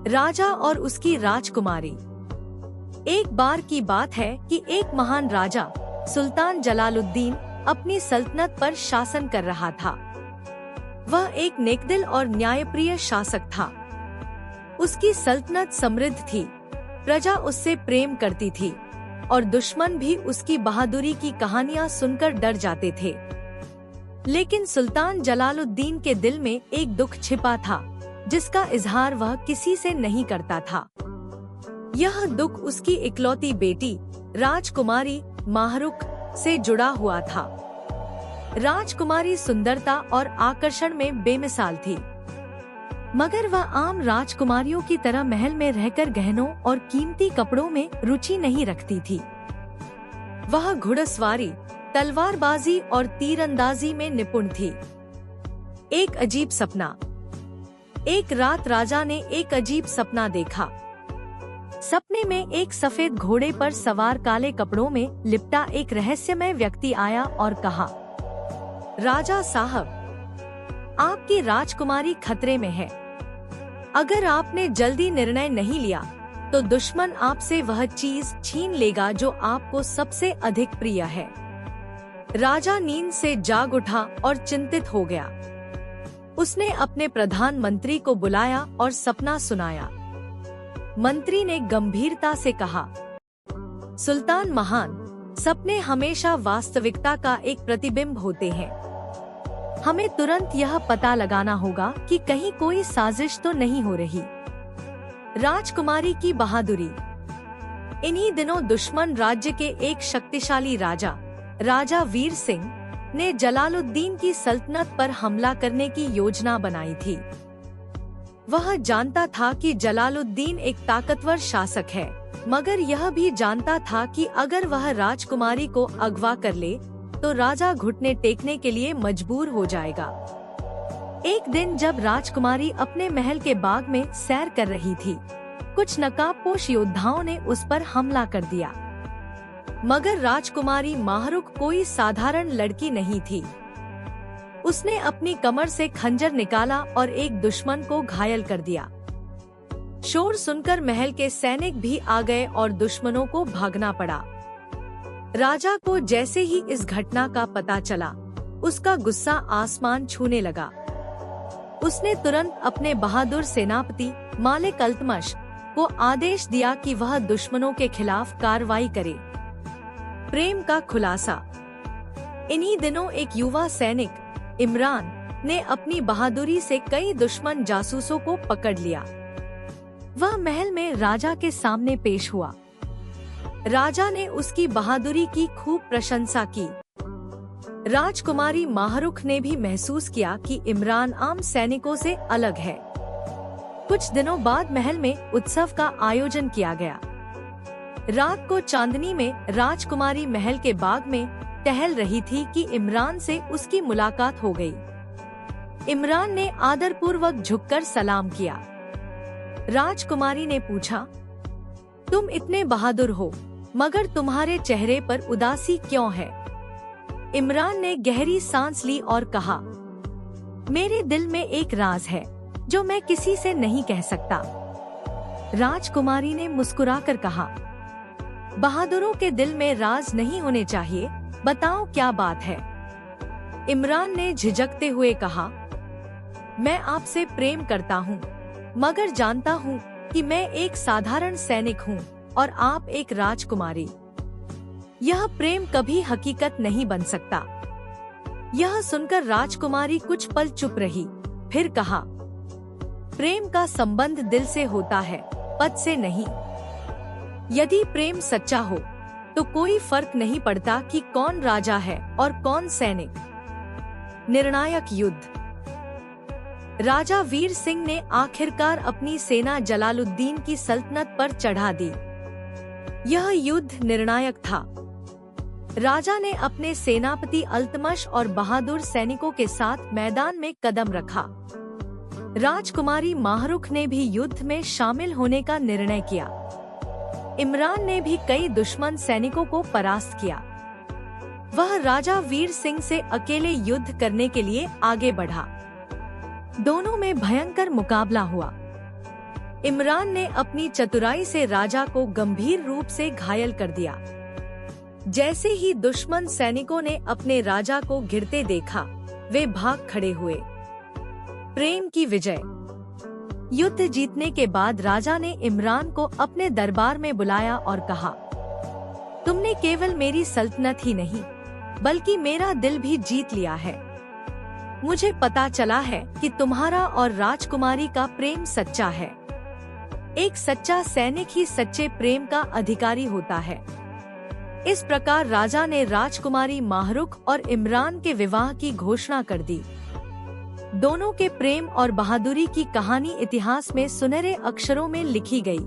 राजा और उसकी राजकुमारी। एक बार की बात है कि एक महान राजा सुल्तान जलालुद्दीन अपनी सल्तनत पर शासन कर रहा था। वह एक नेकदिल और न्यायप्रिय शासक था। उसकी सल्तनत समृद्ध थी, प्रजा उससे प्रेम करती थी और दुश्मन भी उसकी बहादुरी की कहानियां सुनकर डर जाते थे। लेकिन सुल्तान जलालुद्दीन के दिल में एक दुख छिपा था, जिसका इजहार वह किसी से नहीं करता था। यह दुख उसकी इकलौती बेटी राजकुमारी माहरुख से जुड़ा हुआ था। राजकुमारी सुंदरता और आकर्षण में बेमिसाल थी, मगर वह आम राजकुमारियों की तरह महल में रहकर गहनों और कीमती कपड़ों में रुचि नहीं रखती थी। वह घुड़सवारी, तलवारबाजी और तीरंदाजी में निपुण थी। एक अजीब सपना। एक रात राजा ने एक अजीब सपना देखा। सपने में एक सफेद घोड़े पर सवार काले कपड़ों में लिपटा एक रहस्यमय व्यक्ति आया और कहा, राजा साहब, आपकी राजकुमारी खतरे में है। अगर आपने जल्दी निर्णय नहीं लिया तो दुश्मन आपसे वह चीज छीन लेगा जो आपको सबसे अधिक प्रिय है। राजा नींद से जाग उठा और चिंतित हो गया। उसने अपने प्रधानमंत्री को बुलाया और सपना सुनाया। मंत्री ने गंभीरता से कहा, सुल्तान महान, सपने हमेशा वास्तविकता का एक प्रतिबिंब होते हैं। हमें तुरंत यह पता लगाना होगा कि कहीं कोई साजिश तो नहीं हो रही। राजकुमारी की बहादुरी। इन्हीं दिनों दुश्मन राज्य के एक शक्तिशाली राजा वीर सिंह ने जलालुद्दीन की सल्तनत पर हमला करने की योजना बनाई थी। वह जानता था कि जलालुद्दीन एक ताकतवर शासक है, मगर यह भी जानता था कि अगर वह राजकुमारी को अगवा कर ले तो राजा घुटने टेकने के लिए मजबूर हो जाएगा। एक दिन जब राजकुमारी अपने महल के बाग में सैर कर रही थी, कुछ नकाबपोश योद्धाओं ने उस पर हमला कर दिया। मगर राजकुमारी माहरुख कोई साधारण लड़की नहीं थी। उसने अपनी कमर से खंजर निकाला और एक दुश्मन को घायल कर दिया। शोर सुनकर महल के सैनिक भी आ गए और दुश्मनों को भागना पड़ा। राजा को जैसे ही इस घटना का पता चला, उसका गुस्सा आसमान छूने लगा। उसने तुरंत अपने बहादुर सेनापति मालिक अल्तमश को आदेश दिया कि वह दुश्मनों के खिलाफ कार्रवाई करे। प्रेम का खुलासा। इन्हीं दिनों एक युवा सैनिक इमरान ने अपनी बहादुरी से कई दुश्मन जासूसों को पकड़ लिया। वह महल में राजा के सामने पेश हुआ। राजा ने उसकी बहादुरी की खूब प्रशंसा की। राजकुमारी माहरुख ने भी महसूस किया कि इमरान आम सैनिकों से अलग है। कुछ दिनों बाद महल में उत्सव का आयोजन किया गया। रात को चांदनी में राजकुमारी महल के बाग में टहल रही थी कि इमरान से उसकी मुलाकात हो गई। इमरान ने आदरपूर्वक झुककर सलाम किया। राजकुमारी ने पूछा, तुम इतने बहादुर हो, मगर तुम्हारे चेहरे पर उदासी क्यों है? इमरान ने गहरी सांस ली और कहा, मेरे दिल में एक राज है जो मैं किसी से नहीं कह सकता। राजकुमारी ने मुस्कुराकर कहा, बहादुरों के दिल में राज नहीं होने चाहिए, बताओ क्या बात है? इमरान ने झिझकते हुए कहा, मैं आपसे प्रेम करता हूँ, मगर जानता हूँ कि मैं एक साधारण सैनिक हूँ और आप एक राजकुमारी। यह प्रेम कभी हकीकत नहीं बन सकता। यह सुनकर राजकुमारी कुछ पल चुप रही, फिर कहा, प्रेम का संबंध दिल से होता है, पद से नहीं। यदि प्रेम सच्चा हो तो कोई फर्क नहीं पड़ता कि कौन राजा है और कौन सैनिक। निर्णायक युद्ध। राजा वीर सिंह ने आखिरकार अपनी सेना जलालुद्दीन की सल्तनत पर चढ़ा दी। यह युद्ध निर्णायक था। राजा ने अपने सेनापति अल्तमश और बहादुर सैनिकों के साथ मैदान में कदम रखा। राजकुमारी माहरुख ने भी युद्ध में शामिल होने का निर्णय किया। इमरान ने भी कई दुश्मन सैनिकों को परास्त किया। वह राजा वीर सिंह से अकेले युद्ध करने के लिए आगे बढ़ा। दोनों में भयंकर मुकाबला हुआ। इमरान ने अपनी चतुराई से राजा को गंभीर रूप से घायल कर दिया। जैसे ही दुश्मन सैनिकों ने अपने राजा को घिरते देखा, वे भाग खड़े हुए। प्रेम की विजय। युद्ध जीतने के बाद राजा ने इमरान को अपने दरबार में बुलाया और कहा, तुमने केवल मेरी सल्तनत ही नहीं, बल्कि मेरा दिल भी जीत लिया है। मुझे पता चला है कि तुम्हारा और राजकुमारी का प्रेम सच्चा है। एक सच्चा सैनिक ही सच्चे प्रेम का अधिकारी होता है। इस प्रकार राजा ने राजकुमारी माहरुख और इमरान के विवाह की घोषणा कर दी। दोनों के प्रेम और बहादुरी की कहानी इतिहास में सुनहरे अक्षरों में लिखी गई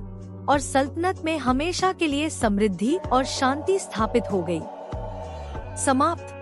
और सल्तनत में हमेशा के लिए समृद्धि और शांति स्थापित हो गई। समाप्त।